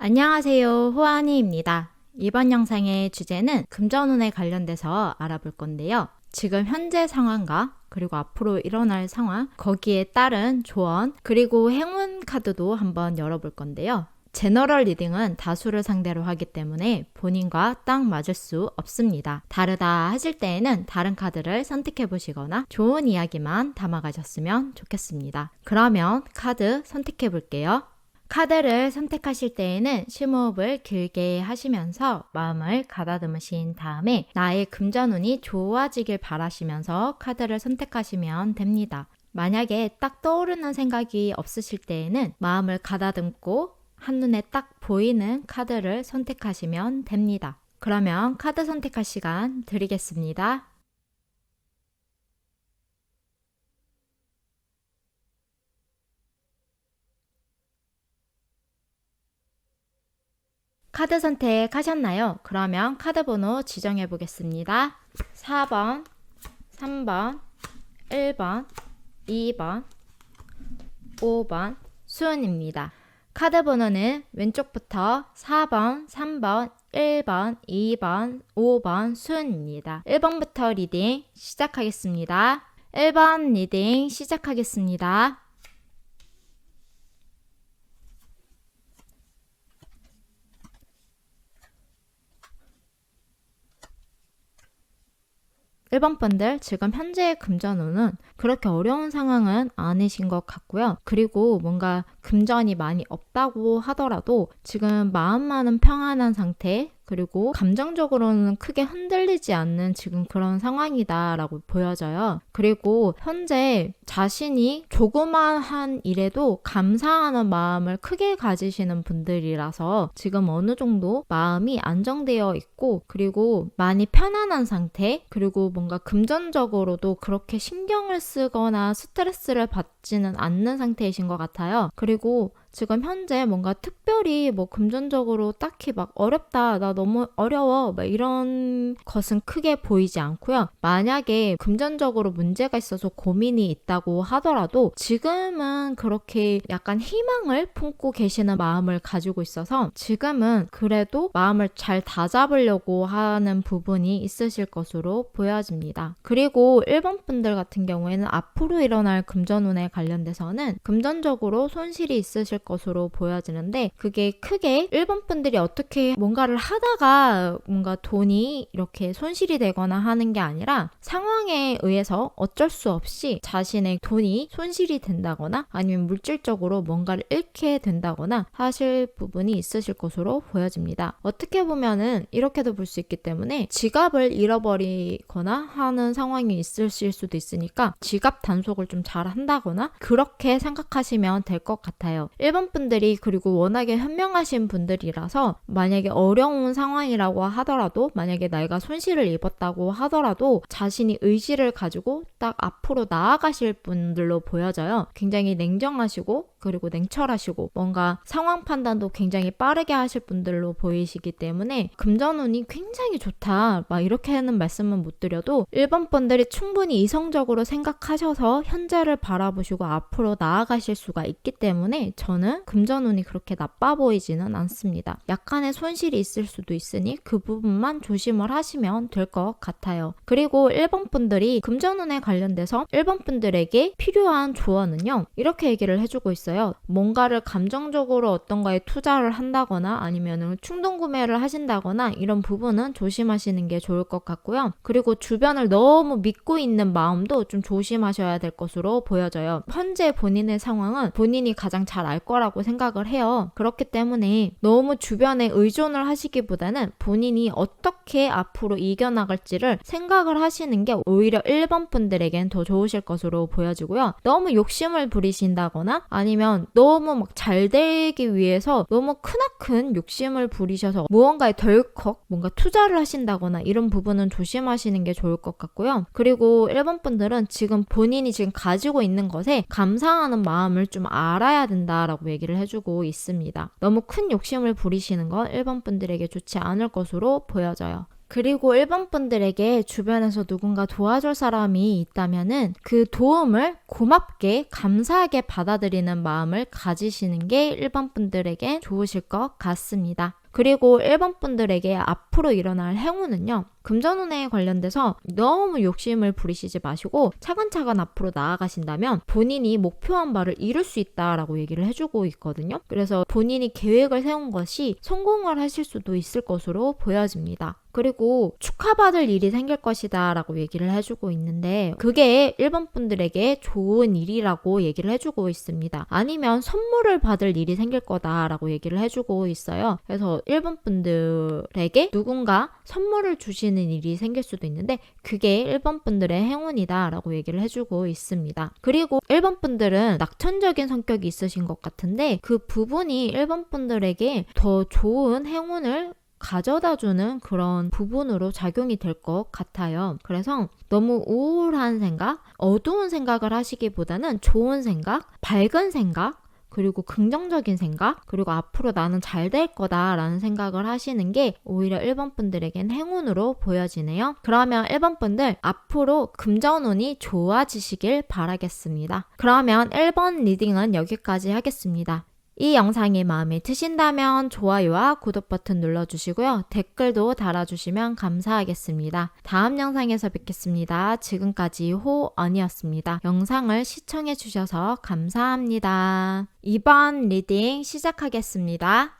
안녕하세요. 호아니입니다. 이번 영상의 주제는 금전운에 관련돼서 알아볼 건데요. 지금 현재 상황과 그리고 앞으로 일어날 상황, 거기에 따른 조언, 그리고 행운 카드도 한번 열어볼 건데요. 제너럴 리딩은 다수를 상대로 하기 때문에 본인과 딱 맞을 수 없습니다. 다르다 하실 때에는 다른 카드를 선택해 보시거나 좋은 이야기만 담아가셨으면 좋겠습니다. 그러면 카드 선택해 볼게요. 카드를 선택하실 때에는 심호흡을 길게 하시면서 마음을 가다듬으신 다음에 나의 금전운이 좋아지길 바라시면서 카드를 선택하시면 됩니다. 만약에 딱 떠오르는 생각이 없으실 때에는 마음을 가다듬고 한눈에 딱 보이는 카드를 선택하시면 됩니다. 그러면 카드 선택할 시간 드리겠습니다. 카드 선택하셨나요? 그러면 카드 번호 지정해 보겠습니다. 4번, 3번, 1번, 2번, 5번 수은입니다. 카드 번호는 왼쪽부터 4번, 3번, 1번, 2번, 5번 수은입니다. 1번부터 리딩 시작하겠습니다. 1번 리딩 시작하겠습니다. 1번 분들 지금 현재의 금전운은 그렇게 어려운 상황은 아니신 것 같고요. 그리고 뭔가 금전이 많이 없다고 하더라도 지금 마음만은 평안한 상태, 그리고 감정적으로는 크게 흔들리지 않는 지금 그런 상황이다라고 보여져요. 그리고 현재 자신이 조그마한 일에도 감사하는 마음을 크게 가지시는 분들이라서 지금 어느 정도 마음이 안정되어 있고, 그리고 많이 편안한 상태, 그리고 뭔가 금전적으로도 그렇게 신경을 쓰거나 스트레스를 받지는 않는 상태이신 것 같아요. 그리고 지금 현재 뭔가 특별히 뭐 금전적으로 딱히 막 어렵다, 나 너무 어려워, 막 이런 것은 크게 보이지 않고요. 만약에 금전적으로 문제가 있어서 고민이 있다고 하더라도 지금은 그렇게 약간 희망을 품고 계시는 마음을 가지고 있어서 지금은 그래도 마음을 잘 다잡으려고 하는 부분이 있으실 것으로 보여집니다. 그리고 1번 분들 같은 경우에는 앞으로 일어날 금전운에 관련돼서는 금전적으로 손실이 있으실 것으로 보여지는데, 그게 크게 1번 분들이 어떻게 뭔가를 하다가 뭔가 돈이 이렇게 손실이 되거나 하는 게 아니라 상황에 의해서 어쩔 수 없이 자신의 돈이 손실이 된다거나 아니면 물질적으로 뭔가를 잃게 된다거나 하실 부분이 있으실 것으로 보여집니다. 어떻게 보면은 이렇게도 볼 수 있기 때문에 지갑을 잃어버리거나 하는 상황이 있으실 수도 있으니까 지갑 단속을 좀 잘 한다거나 그렇게 생각하시면 될 것 같아요. 1번 분들이 그리고 워낙에 현명하신 분들이라서 만약에 어려운 상황이라고 하더라도, 만약에 내가 손실을 입었다고 하더라도 자신이 의지를 가지고 딱 앞으로 나아가실 분들로 보여져요. 굉장히 냉정하시고 그리고 냉철하시고 뭔가 상황 판단도 굉장히 빠르게 하실 분들로 보이시기 때문에 금전운이 굉장히 좋다 막 이렇게 하는 말씀은 못 드려도 1번 분들이 충분히 이성적으로 생각하셔서 현재를 바라보시고 앞으로 나아가실 수가 있기 때문에 저는 금전운이 그렇게 나빠 보이지는 않습니다. 약간의 손실이 있을 수도 있으니 그 부분만 조심을 하시면 될 것 같아요. 그리고 1번 분들이 금전운에 관련돼서 1번 분들에게 필요한 조언은요, 이렇게 얘기를 해주고 있어요. 뭔가를 감정적으로 어떤가에 투자를 한다거나 아니면 충동 구매를 하신다거나 이런 부분은 조심하시는 게 좋을 것 같고요. 그리고 주변을 너무 믿고 있는 마음도 좀 조심하셔야 될 것으로 보여져요. 현재 본인의 상황은 본인이 가장 잘 알 거라고 생각을 해요. 그렇기 때문에 너무 주변에 의존을 하시기보다는 본인이 어떻게 앞으로 이겨나갈지를 생각을 하시는 게 오히려 1번 분들에겐 더 좋으실 것으로 보여지고요. 너무 욕심을 부리신다거나 아니면 너무 막 잘 되기 위해서 너무 크나큰 욕심을 부리셔서 무언가에 덜컥 뭔가 투자를 하신다거나 이런 부분은 조심하시는 게 좋을 것 같고요. 그리고 1번 분들은 지금 본인이 지금 가지고 있는 것에 감사하는 마음을 좀 알아야 된다라고 얘기를 해주고 있습니다. 너무 큰 욕심을 부리시는 건 1번 분들에게 좋지 않을 것으로 보여져요. 그리고 1번 분들에게 주변에서 누군가 도와줄 사람이 있다면은 그 도움을 고맙게 감사하게 받아들이는 마음을 가지시는 게 1번 분들에게 좋으실 것 같습니다. 그리고 1번 분들에게 앞으로 일어날 행운은요. 금전운에 관련돼서 너무 욕심을 부리시지 마시고 차근차근 앞으로 나아가신다면 본인이 목표한 바를 이룰 수 있다라고 얘기를 해주고 있거든요. 그래서 본인이 계획을 세운 것이 성공을 하실 수도 있을 것으로 보여집니다. 그리고 축하받을 일이 생길 것이다 라고 얘기를 해주고 있는데 그게 1번 분들에게 좋은 일이라고 얘기를 해주고 있습니다. 아니면 선물을 받을 일이 생길 거다 라고 얘기를 해주고 있어요. 그래서 1번 분들에게 누군가 선물을 주시는 일이 생길 수도 있는데 그게 1번 분들의 행운이다 라고 얘기를 해주고 있습니다. 그리고 1번 분들은 낙천적인 성격이 있으신 것 같은데 그 부분이 1번 분들에게 더 좋은 행운을 가져다주는 그런 부분으로 작용이 될 것 같아요. 그래서 너무 우울한 생각, 어두운 생각을 하시기보다는 좋은 생각, 밝은 생각, 그리고 긍정적인 생각, 그리고 앞으로 나는 잘 될 거다라는 생각을 하시는 게 오히려 1번 분들에겐 행운으로 보여지네요. 그러면 1번 분들 앞으로 금전운이 좋아지시길 바라겠습니다. 그러면 1번 리딩은 여기까지 하겠습니다. 이 영상이 마음에 드신다면 좋아요와 구독 버튼 눌러주시고요. 댓글도 달아주시면 감사하겠습니다. 다음 영상에서 뵙겠습니다. 지금까지 호언이었습니다. 영상을 시청해주셔서 감사합니다. 2번 리딩 시작하겠습니다.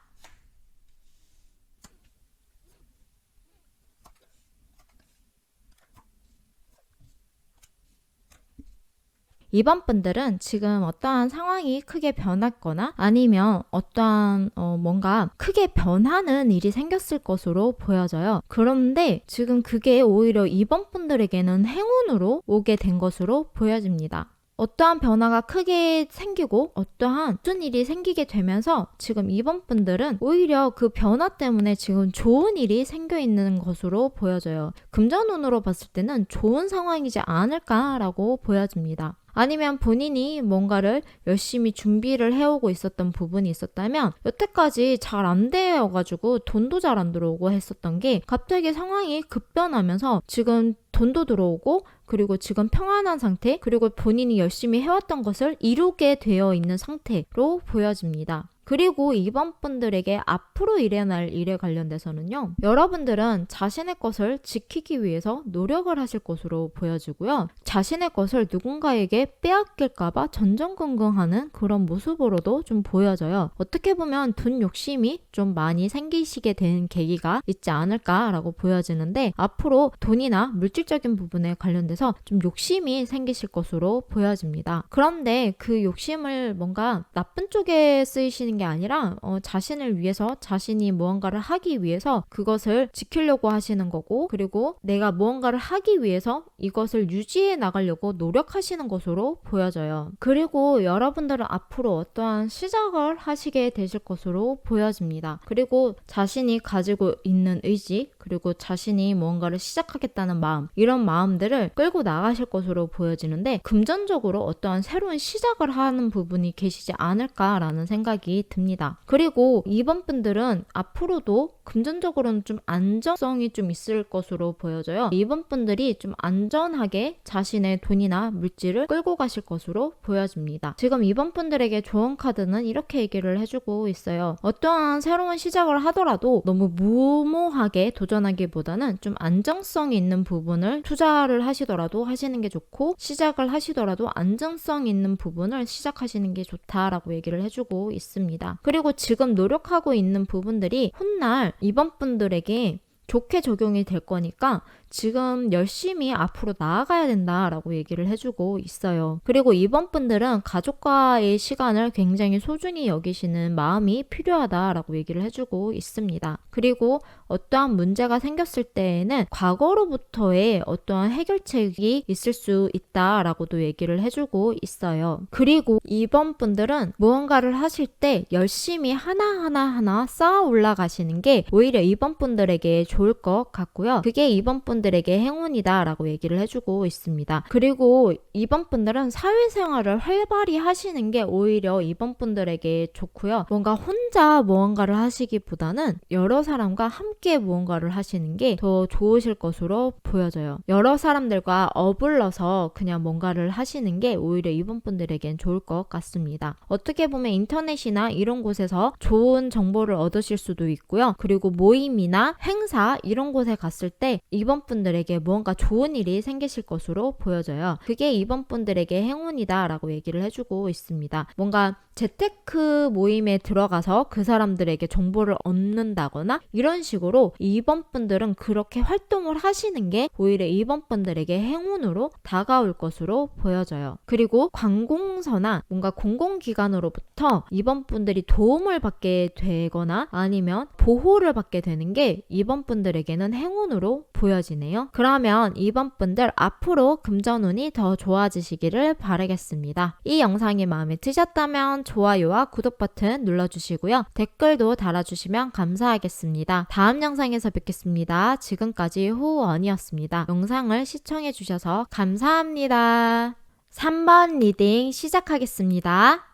2번 분들은 지금 어떠한 상황이 크게 변했거나 아니면 어떠한 뭔가 크게 변하는 일이 생겼을 것으로 보여져요. 그런데 지금 그게 오히려 2번 분들에게는 행운으로 오게 된 것으로 보여집니다. 어떠한 변화가 크게 생기고 어떠한 무슨 일이 생기게 되면서 지금 2번 분들은 오히려 그 변화 때문에 지금 좋은 일이 생겨 있는 것으로 보여져요. 금전운으로 봤을 때는 좋은 상황이지 않을까라고 보여집니다. 아니면 본인이 뭔가를 열심히 준비를 해오고 있었던 부분이 있었다면 여태까지 잘 안 되어가지고 돈도 잘 안 들어오고 했었던 게 갑자기 상황이 급변하면서 지금 돈도 들어오고 그리고 지금 평안한 상태 그리고 본인이 열심히 해왔던 것을 이루게 되어 있는 상태로 보여집니다. 그리고 2번 분들에게 앞으로 일어날 일에 관련돼서는요. 여러분들은 자신의 것을 지키기 위해서 노력을 하실 것으로 보여지고요. 자신의 것을 누군가에게 빼앗길까봐 전전긍긍하는 그런 모습으로도 좀 보여져요. 어떻게 보면 돈 욕심이 좀 많이 생기시게 된 계기가 있지 않을까라고 보여지는데 앞으로 돈이나 물질적인 부분에 관련돼서 좀 욕심이 생기실 것으로 보여집니다. 그런데 그 욕심을 뭔가 나쁜 쪽에 쓰이시는 게 아니라 자신을 위해서 자신이 무언가를 하기 위해서 그것을 지키려고 하시는 거고 그리고 내가 무언가를 하기 위해서 이것을 유지해 나가려고 노력하시는 것으로 보여져요. 그리고 여러분들은 앞으로 어떠한 시작을 하시게 되실 것으로 보여집니다. 그리고 자신이 가지고 있는 의지 그리고 자신이 무언가를 시작하겠다는 마음 이런 마음들을 끌고 나가실 것으로 보여지는데 금전적으로 어떠한 새로운 시작을 하는 부분이 계시지 않을까라는 생각이 듭니다. 그리고 2번 분들은 앞으로도 금전적으로는 좀 안정성이 좀 있을 것으로 보여져요. 2번 분들이 좀 안전하게 자신의 돈이나 물질을 끌고 가실 것으로 보여집니다. 지금 2번 분들에게 조언 카드는 이렇게 얘기를 해주고 있어요. 어떠한 새로운 시작을 하더라도 너무 무모하게 도전하기보다는 좀 안정성이 있는 부분을 투자를 하시더라도 하시는 게 좋고 시작을 하시더라도 안정성 있는 부분을 시작하시는 게 좋다라고 얘기를 해주고 있습니다. 그리고 지금 노력하고 있는 부분들이 훗날 2번 분들에게 좋게 적용이 될 거니까 지금 열심히 앞으로 나아가야 된다라고 얘기를 해주고 있어요. 그리고 2번 분들은 가족과의 시간을 굉장히 소중히 여기시는 마음이 필요하다라고 얘기를 해주고 있습니다. 그리고 어떠한 문제가 생겼을 때에는 과거로부터의 어떠한 해결책이 있을 수 있다라고도 얘기를 해주고 있어요. 그리고 2번 분들은 무언가를 하실 때 열심히 하나하나 쌓아 올라가시는 게 오히려 2번 분들에게 좋을 것 같고요. 그게 2번 분들 분들에게 행운이다 라고 얘기를 해주고 있습니다. 그리고 2번 분들은 사회생활을 활발히 하시는 게 오히려 2번 분들에게 좋고요. 뭔가 혼자 무언가를 하시기보다는 여러 사람과 함께 무언가를 하시는 게 더 좋으실 것으로 보여져요. 여러 사람들과 어울러서 그냥 뭔가를 하시는 게 오히려 2번 분들에겐 좋을 것 같습니다. 어떻게 보면 인터넷이나 이런 곳에서 좋은 정보를 얻으실 수도 있고요. 그리고 모임이나 행사 이런 곳에 갔을 때 2번 분들에게 무언가 좋은 일이 생기실 것으로 보여져요. 그게 2번 분들에게 행운이다 라고 얘기를 해주고 있습니다. 뭔가 재테크 모임에 들어가서 그 사람들에게 정보를 얻는다거나 이런 식으로 2번 분들은 그렇게 활동을 하시는 게 오히려 2번 분들에게 행운으로 다가올 것으로 보여져요. 그리고 관공서나 뭔가 공공기관으로부터 2번 분들이 도움을 받게 되거나 아니면 보호를 받게 되는 게 2번 분들에게는 행운으로 보여지네요. 그러면 2번 분들 앞으로 금전운이 더 좋아지시기를 바라겠습니다. 이 영상이 마음에 드셨다면 좋아요와 구독 버튼 눌러주시고요. 댓글도 달아주시면 감사하겠습니다. 다음 영상에서 뵙겠습니다. 지금까지 호원이었습니다. 영상을 시청해주셔서 감사합니다. 3번 리딩 시작하겠습니다.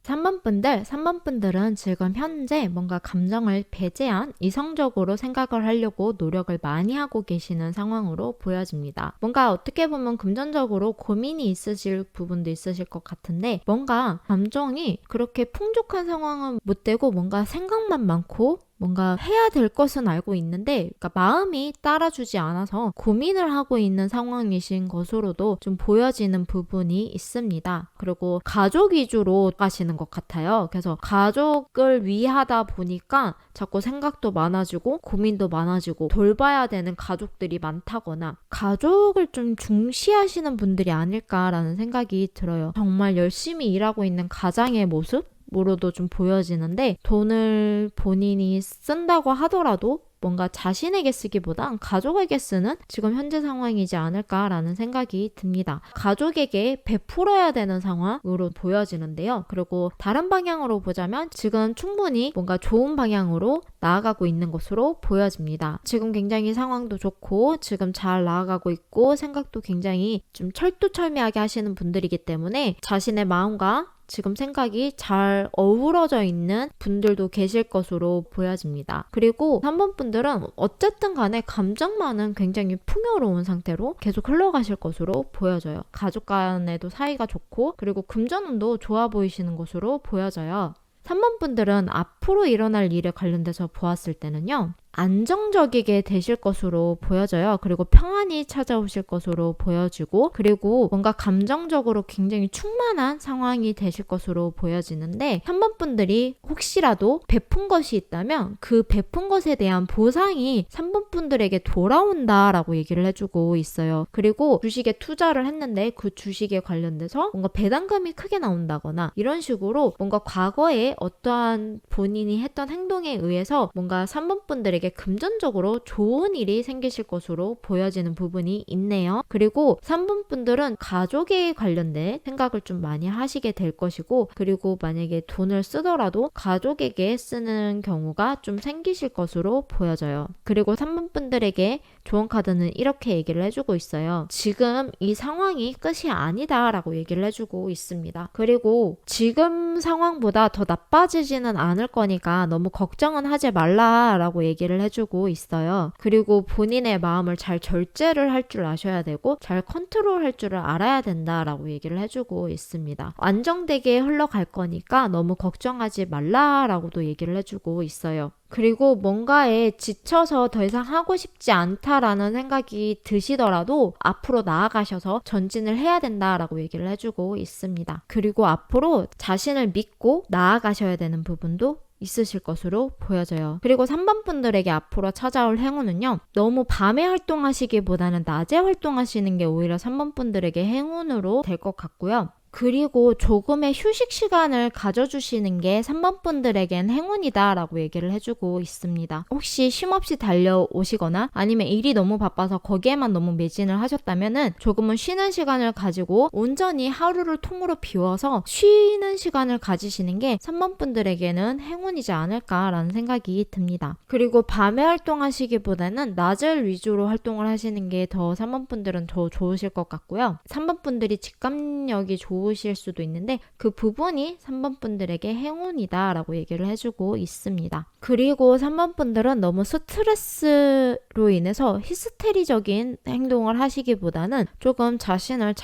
3번 분들은 지금 현재 뭔가 감정을 배제한 이성적으로 생각을 하려고 노력을 많이 하고 계시는 상황으로 보여집니다. 뭔가 어떻게 보면 금전적으로 고민이 있으실 부분도 있으실 것 같은데 뭔가 감정이 그렇게 풍족한 상황은 못 되고 뭔가 생각만 많고 뭔가 해야 될 것은 알고 있는데 그러니까 마음이 따라주지 않아서 고민을 하고 있는 상황이신 것으로도 좀 보여지는 부분이 있습니다. 그리고 가족 위주로 가시는 것 같아요. 그래서 가족을 위하다 보니까 자꾸 생각도 많아지고 고민도 많아지고 돌봐야 되는 가족들이 많다거나 가족을 좀 중시하시는 분들이 아닐까라는 생각이 들어요. 정말 열심히 일하고 있는 가장의 모습? 으로도 좀 보여지는데 돈을 본인이 쓴다고 하더라도 뭔가 자신에게 쓰기보단 가족에게 쓰는 지금 현재 상황이지 않을까라는 생각이 듭니다. 가족에게 베풀어야 되는 상황으로 보여지는데요. 그리고 다른 방향으로 보자면 지금 충분히 뭔가 좋은 방향으로 나아가고 있는 것으로 보여집니다. 지금 굉장히 상황도 좋고 지금 잘 나아가고 있고 생각도 굉장히 좀 철두철미하게 하시는 분들이기 때문에 자신의 마음과 지금 생각이 잘 어우러져 있는 분들도 계실 것으로 보여집니다. 그리고 3번 분들은 어쨌든 간에 감정만은 굉장히 풍요로운 상태로 계속 흘러가실 것으로 보여져요. 가족 간에도 사이가 좋고 그리고 금전운도 좋아 보이시는 것으로 보여져요. 3번 분들은 앞으로 일어날 일에 관련돼서 보았을 때는요. 안정적이게 되실 것으로 보여져요. 그리고 평안이 찾아오실 것으로 보여지고 그리고 뭔가 감정적으로 굉장히 충만한 상황이 되실 것으로 보여지는데 3번 분들이 혹시라도 베푼 것이 있다면 그 베푼 것에 대한 보상이 3번 분들에게 돌아온다라고 얘기를 해주고 있어요. 그리고 주식에 투자를 했는데 그 주식에 관련돼서 뭔가 배당금이 크게 나온다거나 이런 식으로 뭔가 과거에 어떠한 본인이 했던 행동에 의해서 뭔가 3번 분들에게 금전적으로 좋은 일이 생기실 것으로 보여지는 부분이 있네요. 그리고 3번 분들은 가족에 관련된 생각을 좀 많이 하시게 될 것이고 그리고 만약에 돈을 쓰더라도 가족에게 쓰는 경우가 좀 생기실 것으로 보여져요. 그리고 3번 분들에게 좋은 카드는 이렇게 얘기를 해주고 있어요. 지금 이 상황이 끝이 아니다 라고 얘기를 해주고 있습니다. 그리고 지금 상황보다 더 나빠지지는 않을 거니까 너무 걱정은 하지 말라 라고 얘기를 해주고 있어요. 그리고 본인의 마음을 잘 절제를 할 줄 아셔야 되고 잘 컨트롤 할 줄을 알아야 된다라고 얘기를 해주고 있습니다. 안정되게 흘러갈 거니까 너무 걱정하지 말라라고도 얘기를 해주고 있어요. 그리고 뭔가에 지쳐서 더 이상 하고 싶지 않다라는 생각이 드시더라도 앞으로 나아가셔서 전진을 해야 된다라고 얘기를 해주고 있습니다. 그리고 앞으로 자신을 믿고 나아가셔야 되는 부분도 있으실 것으로 보여져요. 그리고 3번 분들에게 앞으로 찾아올 행운은요. 너무 밤에 활동하시기보다는 낮에 활동하시는 게 오히려 3번 분들에게 행운으로 될 것 같고요. 그리고 조금의 휴식 시간을 가져주시는 게 3번 분들에겐 행운이다 라고 얘기를 해주고 있습니다. 혹시 쉼없이 달려오시거나 아니면 일이 너무 바빠서 거기에만 너무 매진을 하셨다면은 조금은 쉬는 시간을 가지고 온전히 하루를 통으로 비워서 쉬는 시간을 가지시는 게 3번 분들에게는 행운이지 않을까라는 생각이 듭니다. 그리고 밤에 활동하시기보다는 낮을 위주로 활동을 하시는 게 더 3번 분들은 더 좋으실 것 같고요. 3번 분들이 직감력이 좋으실 수도 있는데 그 부분이 3번 분들에게 행운이다 라고 얘기를 해주고 있습니다. 그리고 3번 분들은 너무 스트레스로 인해서 히스테리적인 행동을 하시기보다는 조금 자신을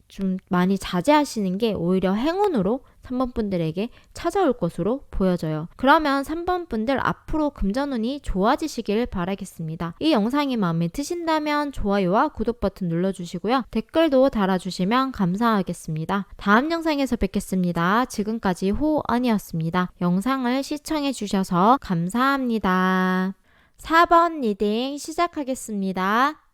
좀 많이 자제하시는 게 오히려 행운으로 3번 분들에게 찾아올 것으로 보여져요. 그러면 3번 분들 앞으로 금전운이 좋아지시길 바라겠습니다. 이 영상이 마음에 드신다면 좋아요와 구독 버튼 눌러주시고요. 댓글도 달아주시면 감사하겠습니다. 다음 영상에서 뵙겠습니다. 지금까지 호언이었습니다. 영상을 시청해주셔서 감사합니다. 4번 리딩 시작하겠습니다.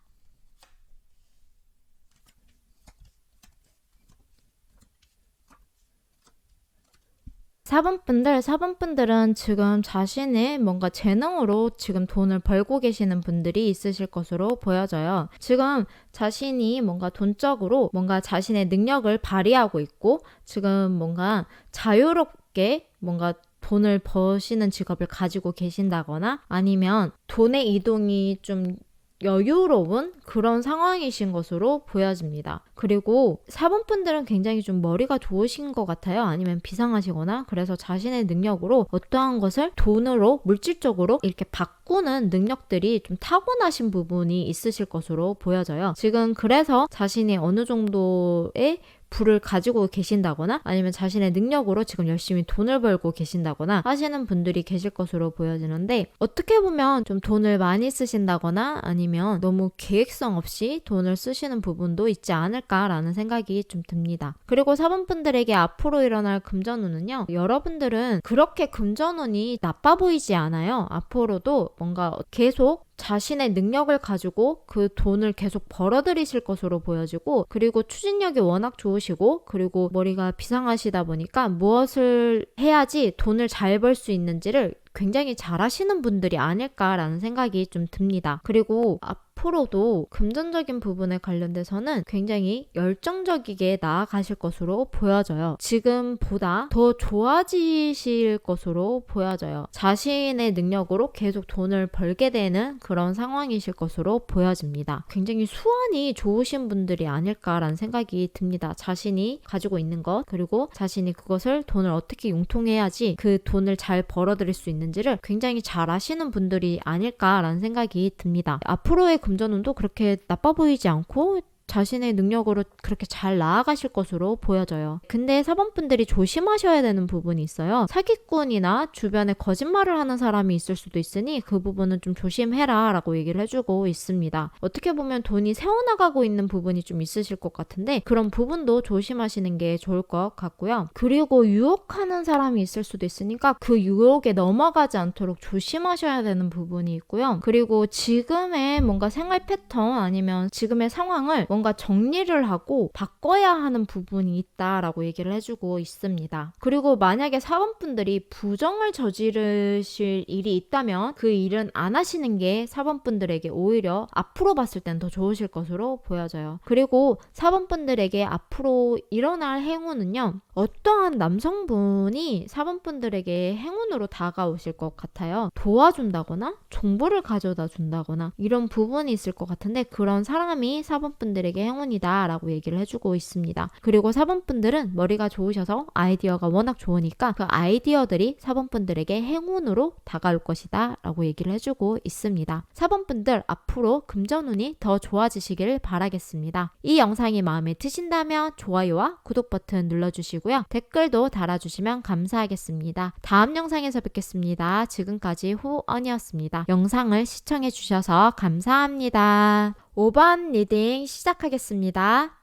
4번 분들은 지금 자신의 뭔가 재능으로 지금 돈을 벌고 계시는 분들이 있으실 것으로 보여져요. 지금 자신이 뭔가 돈적으로 뭔가 자신의 능력을 발휘하고 있고 지금 뭔가 자유롭게 뭔가 돈을 버시는 직업을 가지고 계신다거나 아니면 돈의 이동이 좀 여유로운 그런 상황이신 것으로 보여집니다. 그리고 4번 분들은 굉장히 좀 머리가 좋으신 것 같아요. 아니면 비상하시거나 그래서 자신의 능력으로 어떠한 것을 돈으로 물질적으로 이렇게 바꾸는 능력들이 좀 타고나신 부분이 있으실 것으로 보여져요. 지금 그래서 자신이 어느 정도의 부를 가지고 계신다거나 아니면 자신의 능력으로 지금 열심히 돈을 벌고 계신다거나 하시는 분들이 계실 것으로 보여지는데 어떻게 보면 좀 돈을 많이 쓰신다거나 아니면 너무 계획성 없이 돈을 쓰시는 부분도 있지 않을까라는 생각이 좀 듭니다. 그리고 4번 분들에게 앞으로 일어날 금전운은요. 여러분들은 그렇게 금전운이 나빠 보이지 않아요. 앞으로도 뭔가 계속 자신의 능력을 가지고 그 돈을 계속 벌어들이실 것으로 보여지고 그리고 추진력이 워낙 좋으시고 그리고 머리가 비상하시다 보니까 무엇을 해야지 돈을 잘 벌 수 있는지를 굉장히 잘하시는 분들이 아닐까라는 생각이 좀 듭니다. 그리고 앞으로도 금전적인 부분에 관련돼서는 굉장히 열정적이게 나아가실 것으로 보여져요. 지금보다 더 좋아지실 것으로 보여져요. 자신의 능력으로 계속 돈을 벌게 되는 그런 상황이실 것으로 보여집니다. 굉장히 수완이 좋으신 분들이 아닐까라는 생각이 듭니다. 자신이 가지고 있는 것 그리고 자신이 그것을 돈을 어떻게 융통해야지 그 돈을 잘 벌어들일 수 있는지를 굉장히 잘 아시는 분들이 아닐까라는 생각이 듭니다. 앞으로의 금전운도 그렇게 나빠 보이지 않고 자신의 능력으로 그렇게 잘 나아가실 것으로 보여져요. 근데 4번 분들이 조심하셔야 되는 부분이 있어요. 사기꾼이나 주변에 거짓말을 하는 사람이 있을 수도 있으니 그 부분은 좀 조심해라 라고 얘기를 해주고 있습니다. 어떻게 보면 돈이 새어나가고 있는 부분이 좀 있으실 것 같은데 그런 부분도 조심하시는 게 좋을 것 같고요. 그리고 유혹하는 사람이 있을 수도 있으니까 그 유혹에 넘어가지 않도록 조심하셔야 되는 부분이 있고요. 그리고 지금의 뭔가 생활 패턴 아니면 지금의 상황을 뭔가 정리를 하고 바꿔야 하는 부분이 있다라고 얘기를 해주고 있습니다. 그리고 만약에 4번 분들이 부정을 저지르실 일이 있다면 그 일은 안 하시는 게 4번 분들에게 오히려 앞으로 봤을 땐 더 좋으실 것으로 보여져요. 그리고 4번 분들에게 앞으로 일어날 행운은요. 어떠한 남성분이 4번 분들에게 행운으로 다가오실 것 같아요. 도와준다거나 정보를 가져다 준다거나 이런 부분이 있을 것 같은데 그런 사람이 4번 분들에게 행운이다 라고 얘기를 해주고 있습니다. 그리고 4번 분들은 머리가 좋으셔서 아이디어가 워낙 좋으니까 그 아이디어들이 4번 분들에게 행운으로 다가올 것이다 라고 얘기를 해주고 있습니다. 4번 분들 앞으로 금전운이 더 좋아지시길 바라겠습니다. 이 영상이 마음에 드신다면 좋아요와 구독 버튼 눌러주시고요. 댓글도 달아주시면 감사하겠습니다. 다음 영상에서 뵙겠습니다. 지금까지 호언이었습니다. 영상을 시청해주셔서 감사합니다. 5번 리딩 시작하겠습니다.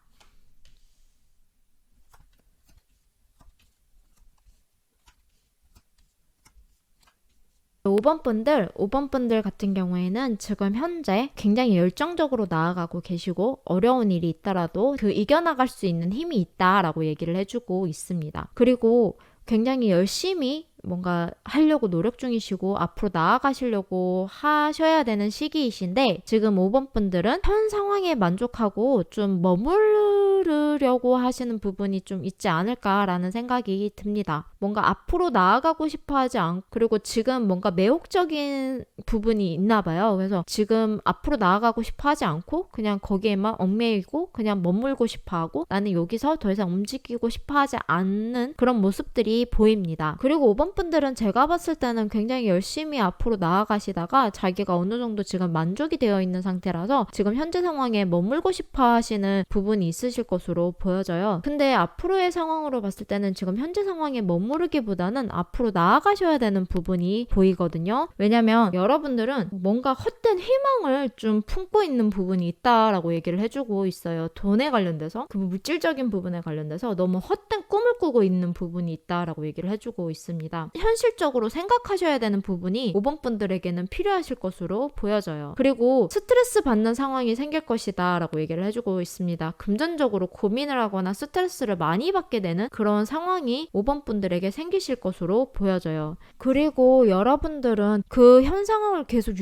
5번 분들 같은 경우에는 지금 현재 굉장히 열정적으로 나아가고 계시고 어려운 일이 있더라도 그 이겨나갈 수 있는 힘이 있다라고 얘기를 해주고 있습니다. 그리고 굉장히 열심히 뭔가 하려고 노력 중이시고 앞으로 나아가시려고 하셔야 되는 시기이신데 지금 5번 분들은 현 상황에 만족하고 좀 머무르려고 하시는 부분이 좀 있지 않을까라는 생각이 듭니다. 뭔가 앞으로 나아가고 싶어 하지 않고 그리고 지금 뭔가 매혹적인 부분이 있나 봐요. 그래서 지금 앞으로 나아가고 싶어 하지 않고 그냥 거기에만 얽매이고 그냥 머물고 싶어 하고 나는 여기서 더 이상 움직이고 싶어 하지 않는 그런 모습들이 보입니다. 그리고 5번 분들은 제가 봤을 때는 굉장히 열심히 앞으로 나아가시다가 자기가 어느 정도 지금 만족이 되어 있는 상태라서 지금 현재 상황에 머물고 싶어 하시는 부분이 있으실 것으로 보여져요. 근데 앞으로의 상황으로 봤을 때는 지금 현재 상황에 머무르기보다는 앞으로 나아가셔야 되는 부분이 보이거든요. 왜냐면 여러분들은 뭔가 헛된 희망을 좀 품고 있는 부분이 있다라고 얘기를 해주고 있어요. 돈에 관련돼서 그 물질적인 부분에 관련돼서 너무 헛된 꿈을 꾸고 있는 부분이 있다라고 얘기를 해주고 있습니다. 현실적으로 생각하셔야 되는 부분이 5번 분들에게는 필요하실 것으로 보여져요. 그리고 스트레스 받는 상황이 생길 것이다 라고 얘기를 해주고 있습니다. 금전적으로 고민을 하거나 스트레스를 많이 받게 되는 그런 상황이 5번 분들에게 생기실 것으로 보여져요. 그리고 여러분들은 그 현 상황을 계속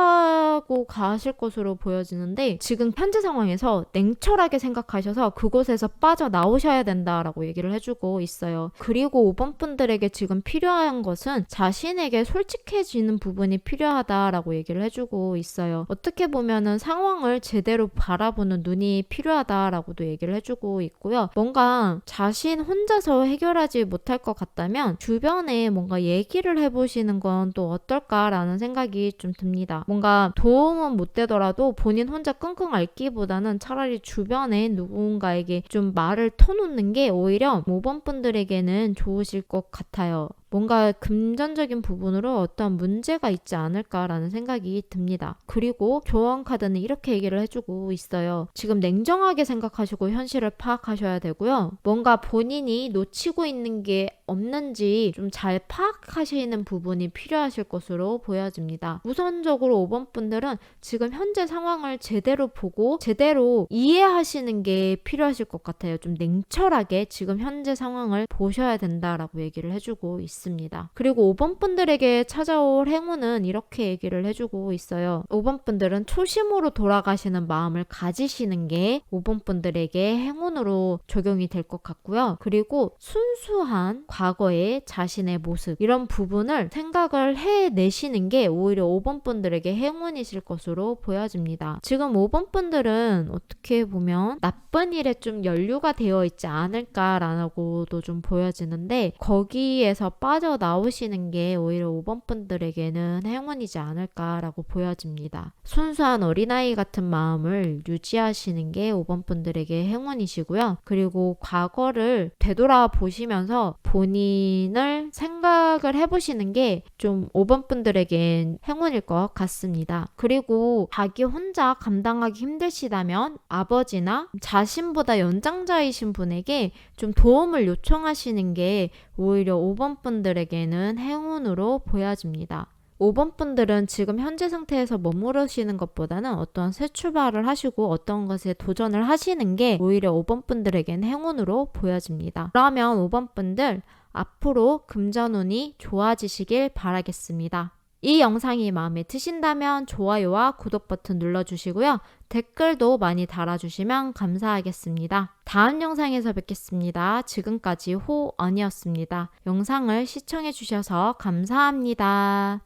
유지하고 가실 것으로 보여지는데 지금 현재 상황에서 냉철하게 생각하셔서 그곳에서 빠져나오셔야 된다라고 얘기를 해주고 있어요. 그리고 5번 분들에게 지금 필요한 것은 자신에게 솔직해지는 부분이 필요하다라고 얘기를 해주고 있어요. 어떻게 보면은 상황을 제대로 바라보는 눈이 필요하다라고도 얘기를 해주고 있고요. 뭔가 자신 혼자서 해결하지 못할 것 같다면 주변에 뭔가 얘기를 해보시는 건 또 어떨까라는 생각이 좀 듭니다. 뭔가 도움은 못 되더라도 본인 혼자 끙끙 앓기보다는 차라리 주변에 누군가에게 좀 말을 터놓는 게 오히려 5번 분들에게는 좋으실 것 같아요. 뭔가 금전적인 부분으로 어떤 문제가 있지 않을까라는 생각이 듭니다. 그리고 조언 카드는 이렇게 얘기를 해주고 있어요. 지금 냉정하게 생각하시고 현실을 파악하셔야 되고요. 뭔가 본인이 놓치고 있는 게 없는지 좀 잘 파악하시는 부분이 필요하실 것으로 보여집니다. 우선적으로 5번 분들은 지금 현재 상황을 제대로 보고 제대로 이해하시는 게 필요하실 것 같아요. 좀 냉철하게 지금 현재 상황을 보셔야 된다라고 얘기를 해주고 있습니다. 그리고 5번 분들에게 찾아올 행운은 이렇게 얘기를 해주고 있어요. 5번 분들은 초심으로 돌아가시는 마음을 가지시는 게 5번 분들에게 행운으로 적용이 될 것 같고요. 그리고 순수한 과거의 자신의 모습 이런 부분을 생각을 해내시는 게 오히려 5번 분들에게 행운이실 것으로 보여집니다. 지금 5번 분들은 어떻게 보면 나쁜 일에 좀 연루가 되어 있지 않을까라고도 좀 보여지는데 거기에서 빠져나오시는 게 오히려 5번 분들에게는 행운이지 않을까라고 보여집니다. 순수한 어린아이 같은 마음을 유지하시는 게 5번 분들에게 행운이시고요. 그리고 과거를 되돌아보시면서 본인을 생각을 해보시는 게 좀 5번 분들에겐 행운일 것 같습니다. 그리고 자기 혼자 감당하기 힘드시다면 아버지나 자신보다 연장자이신 분에게 좀 도움을 요청하시는 게 오히려 5번 분들에게는 행운으로 보여집니다. 5번 분들은 지금 현재 상태에서 머무르시는 것보다는 어떤 새 출발을 하시고 어떤 것에 도전을 하시는 게 오히려 5번 분들에게는 행운으로 보여집니다. 그러면 5번 분들 앞으로 금전운이 좋아지시길 바라겠습니다. 이 영상이 마음에 드신다면 좋아요와 구독 버튼 눌러주시고요. 댓글도 많이 달아주시면 감사하겠습니다. 다음 영상에서 뵙겠습니다. 지금까지 호언이었습니다. 영상을 시청해주셔서 감사합니다.